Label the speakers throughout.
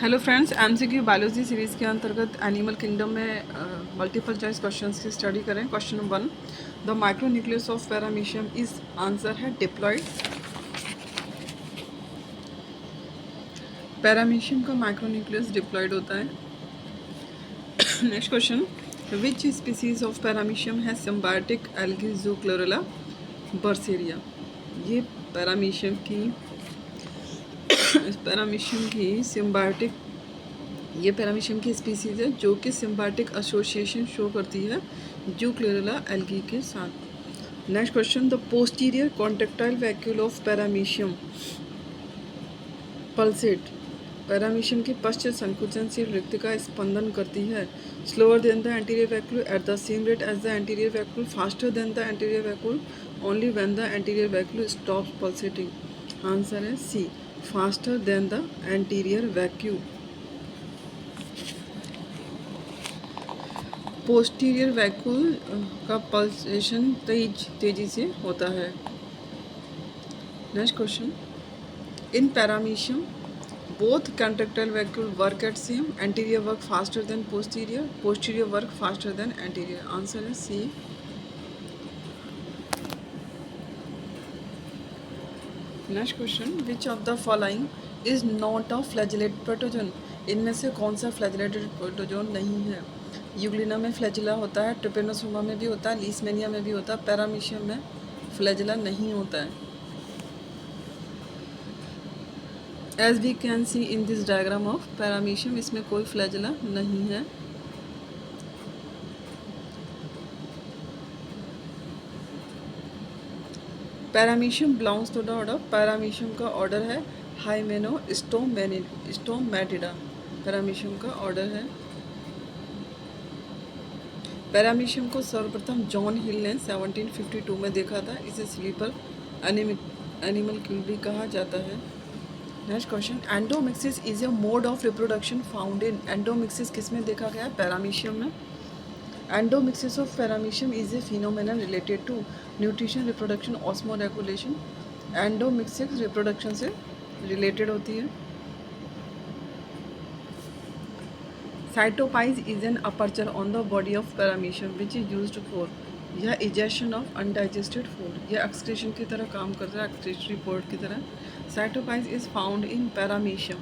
Speaker 1: Hello friends, MCQ biology series के अंतर्गत animal kingdom में मल्टीपल चॉइस क्वेश्चंस की स्टडी करें। Question number 1, the micronucleus of paramecium is answer है diploid. Paramecium का माइक्रोन्यूक्लियस डिप्लॉइड होता है। Next question, which species of paramecium है सिम्बायोटिक एल्गी ज़ूक्लोरेला बर्सेरिया। ये पैरामीशियम की सिम्बायोटिक ये पैरामीशियम की स्पीसीज़ है जो कि सिम्बायोटिक एसोसिएशन शो करती है ज़ूक्लोरेला एल्गी के साथ। Next question, the posterior contractile vacuole of paramecium pulsate. Paramecium की पश्च संकुचनशील रिक्ति का स्पंदन करती है। Slower than the anterior vacuole, at the same rate as the anterior vacuole, faster than the anterior vacuole, only when the anterior vacuole stops pulsating. Answer है C, faster than the anterior vacuole. Posterior vacuole का pulsation तेजी से होता है। Next question, in paramecium both contractile vacuole work at same, anterior work faster than posterior, posterior work faster than anterior. Answer है C. Next question, which of the following is not a flagellated protozoan. इनमें से कौन सा flagellated protozoan नहीं है। Euglena में flagella होता है, ट्रिपेनोसोमा में भी होता है, लीसमेनिया में भी होता है, पैरामीशियम में फ्लैजिला नहीं होता है। As we can see in this diagram of paramecium, इसमें कोई फ्लैजिला नहीं है। Paramecium belongs to the order, paramecium का ऑर्डर है हाइमेनोस्टोमैटिडा। पैरामीशियम का ऑर्डर है। पैरामीशियम को सर्वप्रथम जॉन हिल ने 1752 में देखा था। इसे स्लीपर एनिमल भी कहा जाता है। Next question, endomixis is a mode of reproduction found in. Endomixis किस में देखा गया है? पैरामीशियम में। Endomixis of paramecium is a phenomenon related to nutrition, reproduction, osmoregulation. Endomixis reproduction से रिलेटेड होती है। Cytopyge is an aperture on the body of paramecium which is used for. यह इजेशन ऑफ अनडाइजेस्टेड फूड। यह excretion की तरह काम करता है, एक्सक्रीटरी पोर्ट की तरह। Cytopyge is found in paramecium.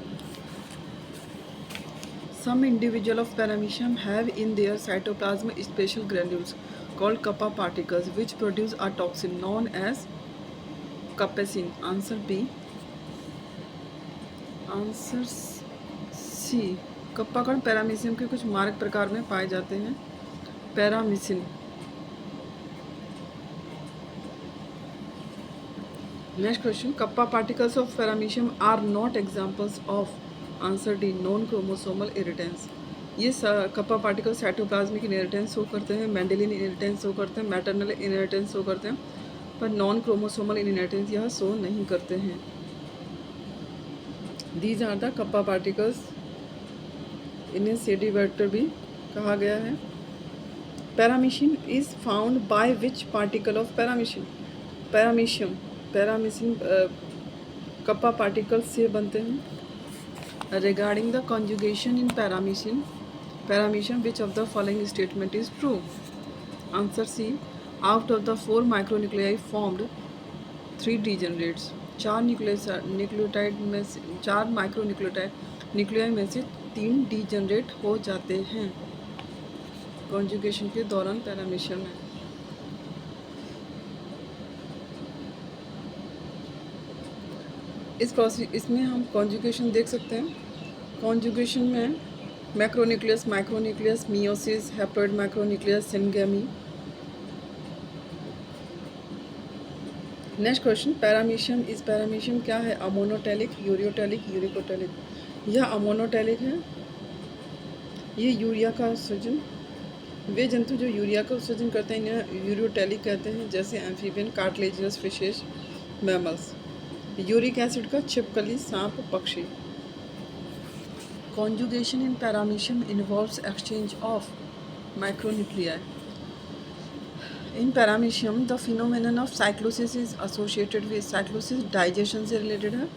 Speaker 1: Some individual of paramecium have in their cytoplasm special granules called kappa particles which produce a toxin known as capsaicin. Answer B. Answer C. Kappa कण paramecium के कुछ मारक प्रकार में पाए जाते हैं। Paramecin. Next question, kappa particles of paramecium are not examples of. Answer D, non chromosomal inheritance. ये kappa particle cytoplasmic inheritance show करते हैं, मेंडेलियन इनहेरिटेंस शो करते हैं, मैटरनल इनहेरिटेंस शो करते हैं, पर नॉन क्रोमोसोमल इनहेरिटेंस यह शो नहीं करते हैं। These are the kappa particles. इन्हें सेडी वेक्टर भी कहा गया है। Paramecium is found by which particle of paramecium. Paramecium kappa particles से बनते हैं। Regarding the conjugation in paramecium which of the following statement is true? Answer C. Out of the 4 micronuclei formed 3 degenerates। 4 nucleotide में से 4 माइक्रोन्यूक्लियोटाइड nuclei में से 3 degenerate हो जाते हैं कॉन्जुगेशन के दौरान पैरामीशियम में। इस प्रोसेस इसमें हम कॉन्जुगेशन देख सकते हैं। कॉन्जुगेशन में macronucleus, micronucleus, meiosis, haploid micronucleus, syngamy. Next question, paramecium क्या है? Ammonotelic, ureotelic, uricotelic. यह अमोनोटेलिक है। ये यूरिया का उत्सर्जन, वे जंतु जो यूरिया का उत्सर्जन करते हैं इन्हें यूरियोटेलिक कहते हैं, जैसे amphibian, cartilaginous fishes, mammals. Uric acid का छिपकली, सांप, पक्षी। Conjugation in paramecium involves exchange of micronuclei. In paramecium the phenomenon of cyclosis is associated with. Cyclosis digestion से रिलेटेड है।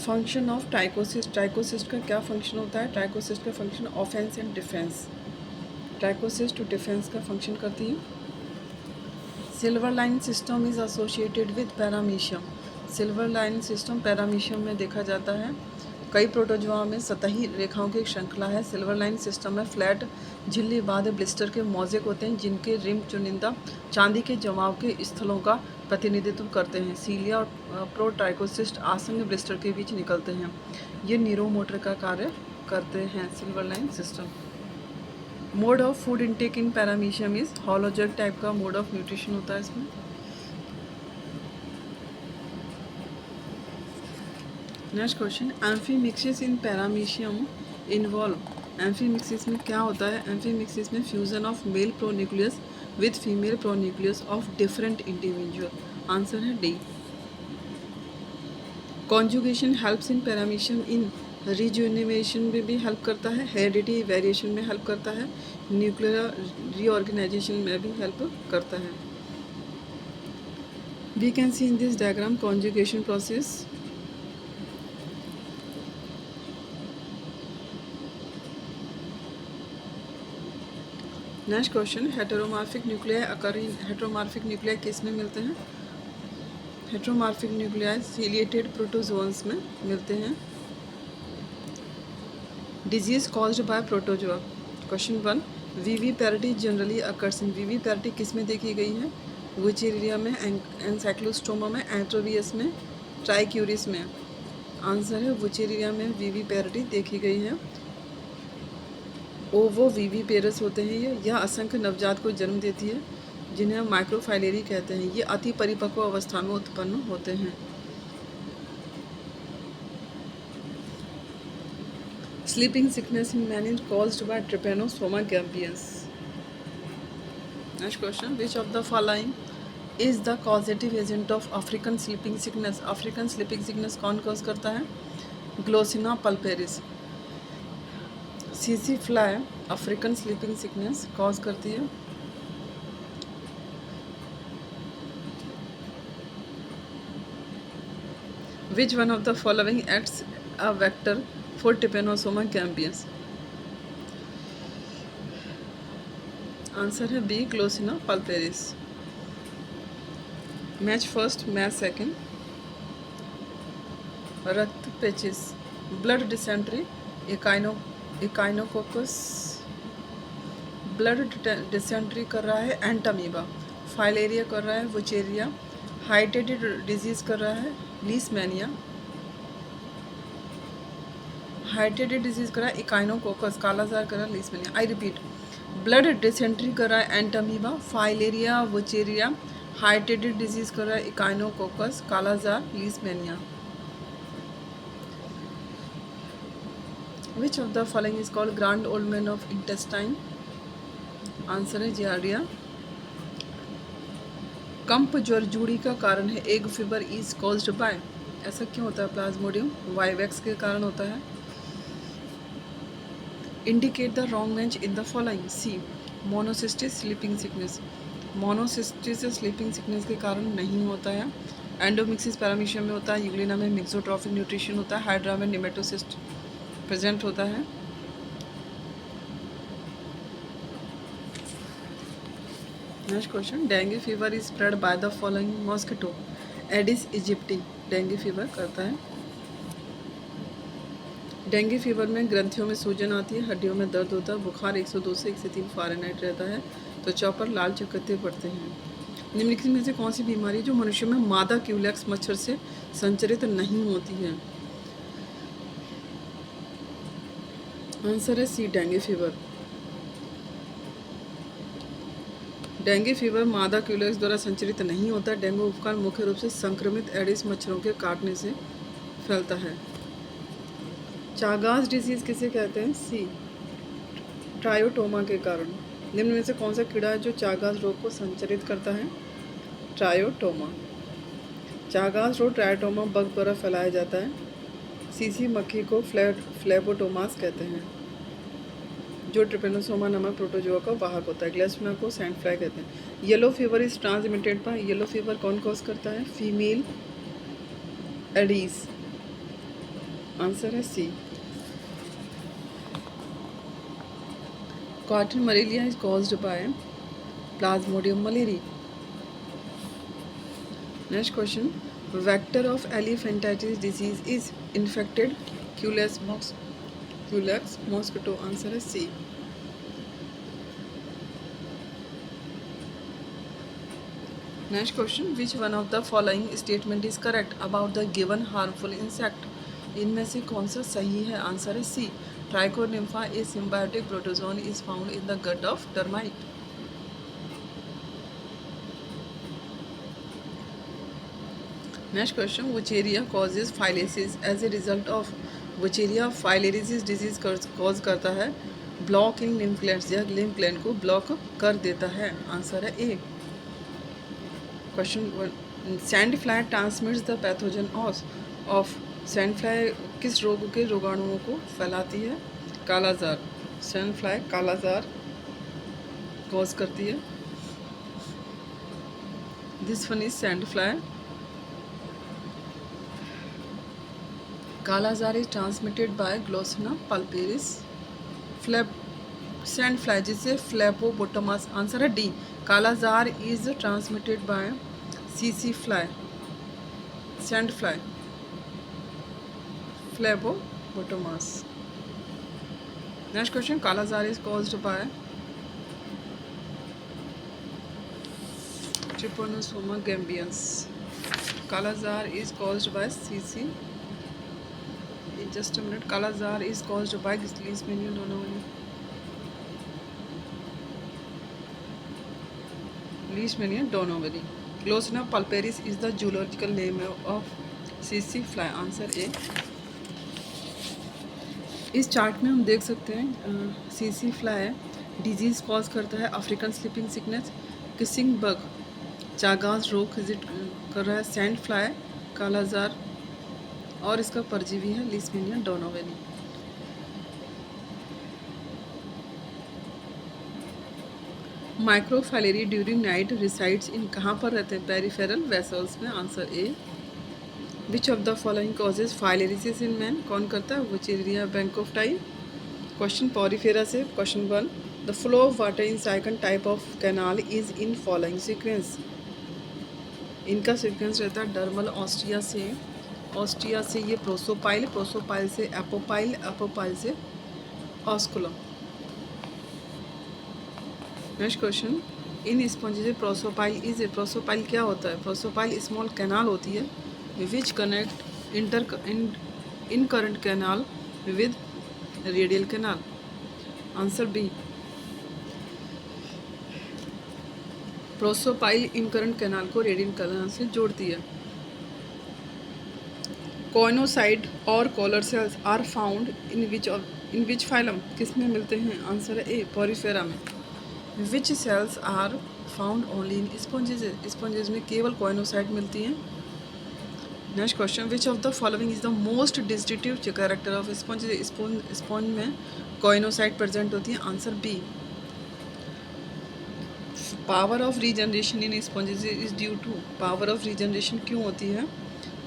Speaker 1: फंक्शन ऑफ ट्राइकोसिस्ट, ट्राइकोसिस्ट का क्या फंक्शन होता है? ट्राइकोसिस्ट का function offence and defence, trichocyst to defence का function करती है। Silver line system is associated with paramecium, silver line system paramecium में देखा जाता है। कई प्रोटोजोआ में सतही रेखाओं की एक श्रृंखला है। सिल्वर लाइन सिस्टम में फ्लैट झिल्लीवाद ब्लिस्टर के मोज़ेक होते हैं जिनके रिम चुनिंदा चांदी के जमाव के स्थलों का प्रतिनिधित्व करते हैं। सीलिया और प्रोट्राइकोसिस्ट आसंग ब्लिस्टर के बीच निकलते हैं। ये न्यूरोमोटर का कार्य करते हैं। Silver line system. Mode of food intake in paramecium is holozoic type का मोड ऑफ न्यूट्रिशन होता है इसमें। Next question, amphimixis in paramecium involve, amphimixis में क्या होता है? एम्फीमिक्सिस में fusion of male pronucleus with female pronucleus of different individual. Answer है D. Conjugation helps in paramecium in rejuvenation में भी हेल्प करता है, हेरिडिटी वेरिएशन में हेल्प करता है, न्यूक्लियर रीऑर्गेनाइजेशन में भी हेल्प करता है। We can see in this diagram conjugation process. Next question, heteromorphic nuclei occur in, heteromorphic nuclei किस में मिलते हैं? हेटेरोमॉर्फिक न्यूक्लियाई सीलिएटेड प्रोटोजोन्स में मिलते हैं। Disease caused by protozoa. Question 1, viviparity generally occurs in, viviparity किस में देखी गई है? वुचेरिया में, एनसाइक्लोस्टोमा में, एंट्रोवियस में, ट्राइक्यूरिस में। आंसर है वुचेरिया में विविपैरिटी देखी गई है। ओवो विविपेरस होते हैं ये, यह असंख्य नवजात को जन्म देती है जिन्हें हम माइक्रोफाइलेरी कहते हैं। ये अति परिपक्व अवस्था में उत्पन्न होते हैं। Sleeping sickness in man is caused by Trypanosoma gambiense. Next question, which of the following is the causative agent of African sleeping sickness. African sleeping sickness कौन कॉज करता है? Glossina palpalis. सीसी fly African sleeping sickness cause करती है। Which one of the following acts a vector for Trypanosoma gambiense. Answer है B, Glossina palpalis. Match first, match second. रक्त पेचिस, blood dysentery, echinococcus, blood dysentery कर रहा है Entamoeba, filaria कर रहा है वुचेरिया, हाइटेटेड डिजीज कर रहा है लीसमैनिया, हाइटेटेड डिजीज कर रहा है इकाइनोकोकस, कालाजार कर रहा है लीसमैनिया। आई रिपीट, ब्लड डिसेंट्री कर रहा है एंटामीबा, फाइलेरिया वुचेरिया, हाइटेटेड डिजीज कर रहा है Echinococcus, kala azar, लीसमैनिया। Which of the following is called grand old man of intestine? Answer है जियार्डिया। कंप ज्वरजूड़ी का कारण है। Egg fever is caused bye, ऐसा क्यों होता है? प्लाज्मोडियम वाइवेक्स के कारण होता है। Indicate the wrong match in the following. C, monocystis sleeping sickness, monocystis sleeping sickness के कारण नहीं होता है। एंडोमिक्सिस पैरामीशियम में होता है। यूग्लिना में मिक्सोट्रॉफिक न्यूट्रिशन होता है। हाइड्रा में निमेटोसिस्ट प्रेजेंट होता है। Next question, dengue fever is spread by the following mosquito. Aedes इजिप्टी dengue fever करता है। डेंगू फीवर में ग्रंथियों में सूजन आती है, हड्डियों में दर्द होता है, बुखार 102 से 103 फ़ारेनहाइट रहता है, त्वचा पर लाल चकत्ते पड़ते हैं। निम्नलिखित में से कौन सी बीमारी जो मनुष्यों में मादा क्यूलेक्स मच्छर से संचरित नहीं होती है? आंसर है सी, डेंगू फीवर। डेंगू फीवर मादा क्यूलेक्स द्वारा संचरित नहीं होता। डेंगू उपकार मुख्य रूप से संक्रमित एडिस मच्छरों के काटने से फैलता है। चागास डिजीज़ किसे कहते हैं? सी, ट्रायोटोमा के कारण। निम्न में से कौन सा कीड़ा है जो चागास रोग को संचरित करता है? ट्रायोटोमा। चागास रोग ट्रायोटोमा बग द्वारा फैलाया जाता है। सीसी मक्खी को फ्लेबोटोमास कहते हैं जो ट्रिपेनोसोमा नामक प्रोटोजोआ का वाहक होता है। ग्लेस्टोना को सैंड फ्लाई कहते हैं। Yellow fever is transmitted bye, yellow fever कौन कॉज करता है? Female Aedes. आंसर है सी। Cotton malaria is caused by Plasmodium malaria. Next question. Vector of elephantitis disease is infected Culex mosquito. Answer is C. Next question. Which one of the following statement is correct about the given harmful insect? इनमें से कौन सा सही है? Answer है C. Trichonympha a symbiotic protozoan is found in the gut of termite. Next question. Wucheria causes phylaces as a result of Wucheria filariasis disease cause करता है block in lymph glands या lymph gland को block कर देता है। Answer है A. Question 1. Sand fly transmits the pathogen of sand fly किस रोग के रोगाणुओं को फैलाती है? Kala azar. Sand fly kala azar cause करती है। This one is sand fly. Kala azar is transmitted by Glossina palpalis sand fly जिसे फ्लैपोबोटोमस। आंसर है D. Kala azar is transmitted by सीसी fly sand fly फ्लैपोबोटोमस। Next question. Kala azar is caused by Trypanosoma gambiense. Kala azar is caused by सीसी. Just a minute. Kalasar is caused by Leishmania donovani. Leishmania donovani. Glossina pulperis is the zoological name of CC fly. Answer A. इस chart में हम देख सकते हैं CC fly disease cause करता है African sleeping sickness, kissing bug Chagas रोग कर रहा है सैंड फ्लाई कालाजार, और इसका परजीवी है Leishmania donovani. Microfilariae during night resides in कहाँ पर रहते हैं? पेरिफेरल वेसल्स में. Answer A. Which of the following causes filariasis in man? कौन करता है? Wuchereria bancrofti. क्वेश्चन पॉरीफेरा से. Question 1. The flow of water in second type of canal is in following sequence. इनका सीक्वेंस रहता है dermal ostia से ये prosopyle से एपोपाइल से osculum. Next question. In sponges prosopyle क्या होता है? प्रोसोपाइल स्मॉल कैनाल होती है which connect incurrent canal with radial canal. Answer B. Prosopyle incurrent canal को रेडियल कैनाल से जोड़ती है. कॉइनोसाइड और collar cells are found in which phylum? किस में मिलते हैं? आंसर है ए. पॉरीफेरा में. Which cells are found only in sponges में केवल कॉइनोसाइड मिलती हैं. Next question. Which of the following is the most distinctive character of sponges? Sponge में कॉइनोसाइड प्रेजेंट होती है. Answer B. Power of regeneration in sponges is due to. Power of regeneration क्यों होती है?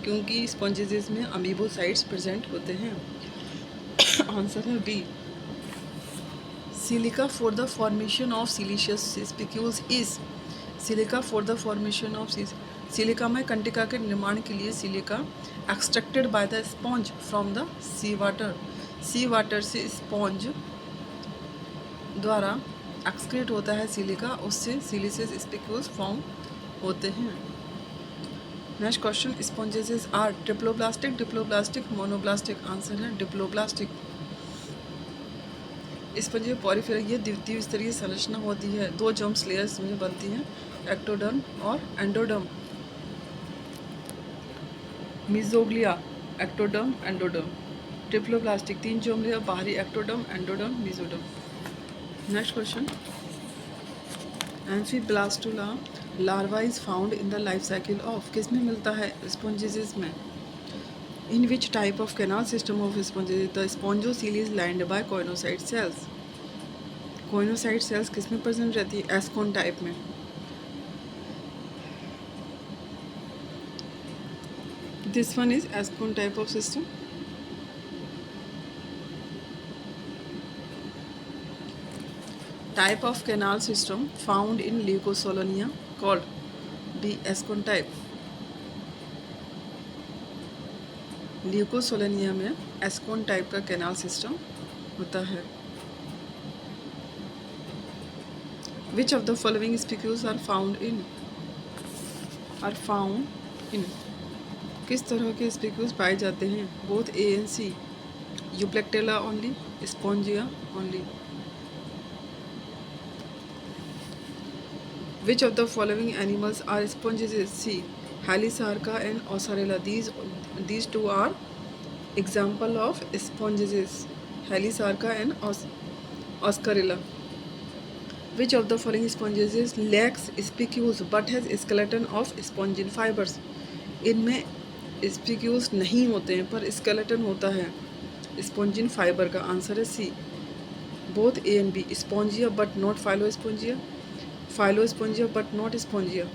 Speaker 1: क्योंकि स्पॉन्जेस में अमीबोसाइट्स प्रेजेंट होते हैं. आंसर है B. Silica for the formation of siliceous spicules is. Silica for the formation of silica में कंटिका के निर्माण के लिए silica extracted by the sponge from the sea water से स्पॉन्ज द्वारा एक्सक्रीट होता है सिलिका, उससे सिलिशियस स्पिक्यूल्स फॉर्म होते हैं. Next question. Sponges are diploblastic monoblastic. Answer है डिप्लोब्लास्टिक. स्पंज पॉरीफेरा ये द्वितीय स्तरीय संरचना होती है. 2 जर्म्स लेयर्स में बनती हैं, एक्टोडर्म और endoderm. Mesoglea ectoderm endoderm. Diploblastic 3 germ layer बाहरी ectoderm endoderm mesoderm. Next question. Amphiblastula larva is found in the life cycle of. किस में मिलता है? स्पॉन्जेस में. In which type of canal system of sponges? The spongocoel is lined by choanocyte cells. Choanocyte cells किस में present रहती है? Ascon type में. This one is ascon type of system. Type of canal system found in Leucosolenia called the ascon type. Leucosolenia में ascon type का canal system होता है। Which of the following spicules are found in किस तरह के spicules पाए जाते हैं both A and C? Euplectella only, Spongia only. Which of the following animals are sponges? C. Halisarca and Osarella. These two are example of sponges. Halisarca and Oscarilla. Which of the following sponges lacks spicules but has skeleton of spongin fibers? इनमें spicules नहीं होते हैं पर skeleton होता है spongin fibre का। Answer है C, both A and B. Spongia but not Phyllospongia, Phyllospongia but not Spongia.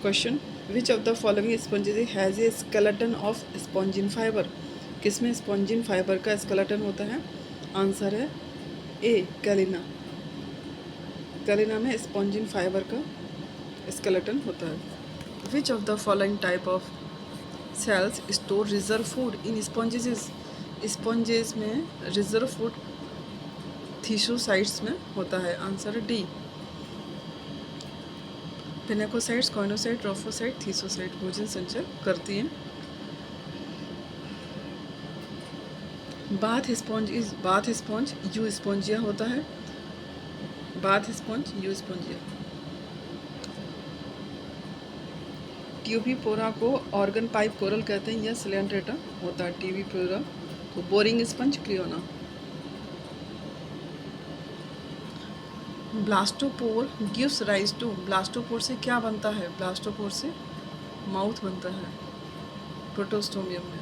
Speaker 1: Question, which of the following sponges has a skeleton of spongin fibre? किसमें स्पॉन्जिन फाइबर का skeleton होता है? Answer है ए, कैलिना। कैलिना में spongin fibre का skeleton होता है। Which of the following type of cells store reserve food in sponges? Sponges में रिजर्व फूड थीसोसाइट्स में होता है। Answer D, pinacocytes, choanocyte, trophocyte, thesocyte भोजन संचय करती हैं। बाथ स्पॉन्ज यू स्पॉन्जिया होता है। Bath sponge Euspongia. Tubipora को ऑर्गन पाइप कोरल कहते हैं या सिलेंड्रेटा होता है ट्यूबिपोरा को। Boring sponge cliona. Blastopore gives rise to, blastopore से क्या बनता है? ब्लास्टोपोर से माउथ बनता है प्रोटोस्टोमियम में।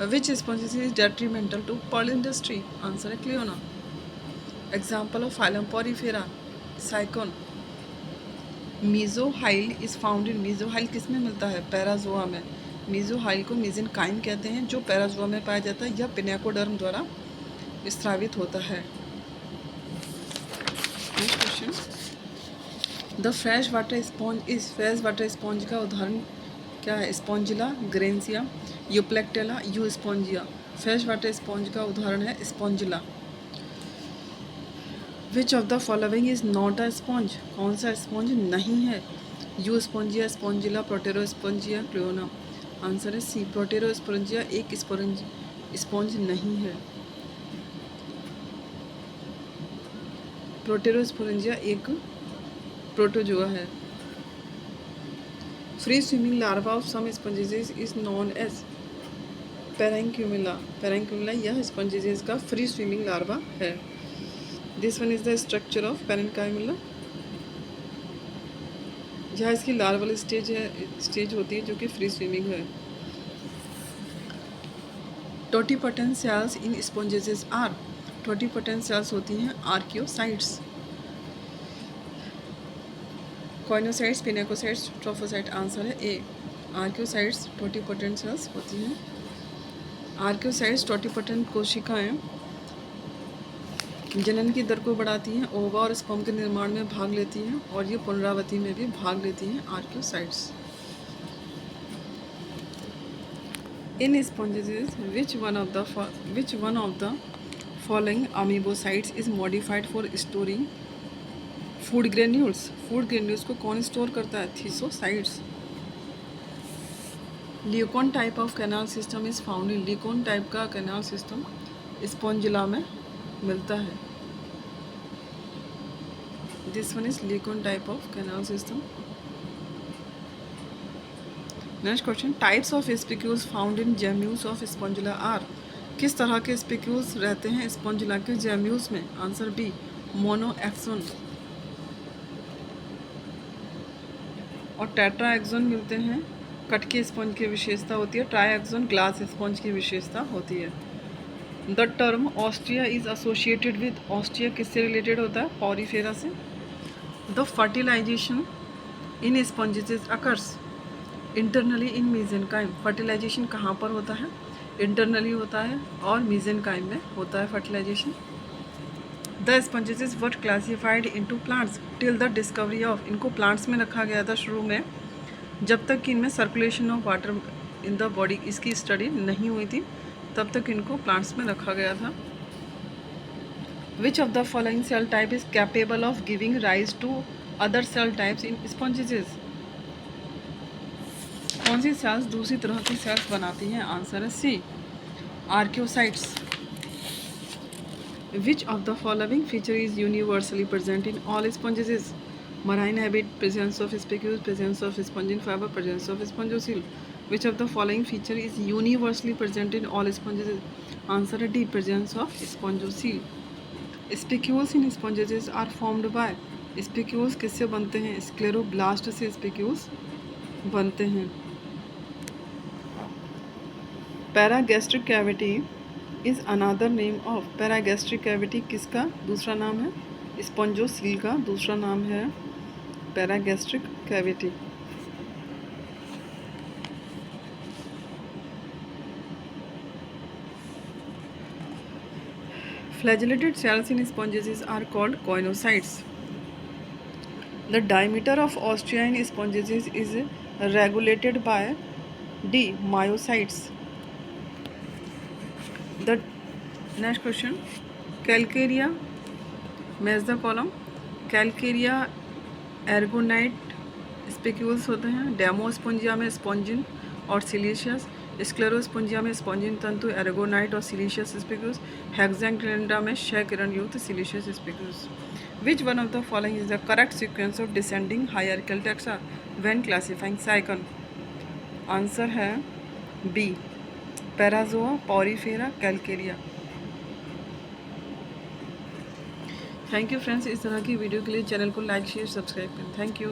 Speaker 1: Which sponges is detrimental to pearl industry? Answer है Cliona. Example of phylum Porifera, Sycon. Mesohyl is found in, mesohyl किस में मिलता है? पैराजोआ में। मीजोहाइल को मीजेनकाइम कहते हैं जो पैराजोआ में पाया जाता है या पिनेकोडर्म द्वारा स्रावित होता है। द फ्रेश वाटर स्पॉन्ज का उदाहरण क्या है? Spongilla, Grantia, Euplectella, Euspongia. Fresh water sponge का उदाहरण है Spongilla. Which of the following is not a sponge? कौन सा स्पॉन्ज नहीं है? Euspongia, Spongilla, Proterospongia, Cliona. Answer है सी, प्रोटेरोस्पॉन्जिया एक स्पॉन्ज नहीं है। प्रोटेरोस्पोरेंजिया एक प्रोटोजोआ है। Free swimming larva of some sponges is known as parenchymula. Parenchymula यह स्पॉन्जेस का फ्री स्विमिंग लार्वा है। This one is the structure of parenchymula. जहाँ इसकी लार्वल स्टेज होती है जो कि फ्री स्विमिंग है। Totipotent cells in sponges are, totipotent cells होती हैं archaeocytes. Choanocytes, pinacocytes, trophocyte. Answer है ए, आर्कियोसाइट्स टोटिपोटेंट सेल्स होती हैं। आर्कियोसाइट्स टोटिपोटेंट कोशिकाएं जनन की दर को बढ़ाती हैं, ओवा और स्पर्म के निर्माण में भाग लेती हैं और ये पुनरावृत्ति में भी भाग लेती हैं archaeocytes. In sponges which one of the following amoebocytes is modified for storing food granules? Food granules को कौन स्टोर करता है? Thesocytes. Leucon type of canal system is found in, leucon type का कैनाल सिस्टम स्पॉन्जिला में मिलता है। This one is leucon type of canal system. Next question, types of spicules found in gemmules of Spongilla are? किस तरह के spicules रहते हैं Spongilla के जेम्यूल्स में? आंसर बी, मोनोएक्सोन और टेट्राएक्सोन मिलते हैं। कटके स्पंज की विशेषता होती है। ट्राइएक्सोन ग्लास स्पंज की विशेषता होती है। The term ostia is associated with, ostia किससे रिलेटेड होता है? पॉरीफेरा से। The fertilisation in sponges occurs internally in mesenchyme, fertilisation कहाँ पर होता है? इंटरनली होता है और मीजेनकाइम में होता है fertilization. The sponges were classified into plants till the discovery of, इनको प्लांट्स में रखा गया था शुरू में, जब तक कि इनमें circulation of water in the body इसकी स्टडी नहीं हुई थी, तब तक इनको प्लांट्स में रखा गया था। Which of the following cell type is capable of giving rise to other cell types in sponges? कौन सी सेल्स दूसरी तरह की सेल्स बनाती हैं? आंसर है सी, archaeocytes. Which of the following feature is universally present in all sponges? Marine habit, presence of spicules, presence of spongin fiber, presence of spongocele. Which of the following feature is universally present in all sponges? Answer D, presence of spongocele. Spicules in sponges are formed by, spicules किससे बनते हैं? Scleroblast से spicules बनते हैं। Paragastric cavity is another name of, paragastric cavity किसका दूसरा नाम है? स्पंजोसील का दूसरा नाम है paragastric cavity. Flagellated cells in sponges are called choanocytes. The diameter of ostia in sponges is regulated by the, myocytes. The next question, Calcarea match the column. Calcarea aragonite spicules होते हैं। डेमोस्पोंजिया में spongin और सिलीशियस। स्क्लेरोस्पोंजिया में spongin तंतु, एर्गोनाइट और सिलीशियस spicules. हेक्सेंक्लेंडा में क्षय किरण युक्त siliceous spicules. Which one of the following is the correct sequence of descending hierarchical taxa when classifying Sycon? Answer है B, Parazoa, Porifera, Calcarea. Thank you friends, इस तरह की वीडियो के लिए चैनल को लाइक शेयर सब्सक्राइब करें। Thank you.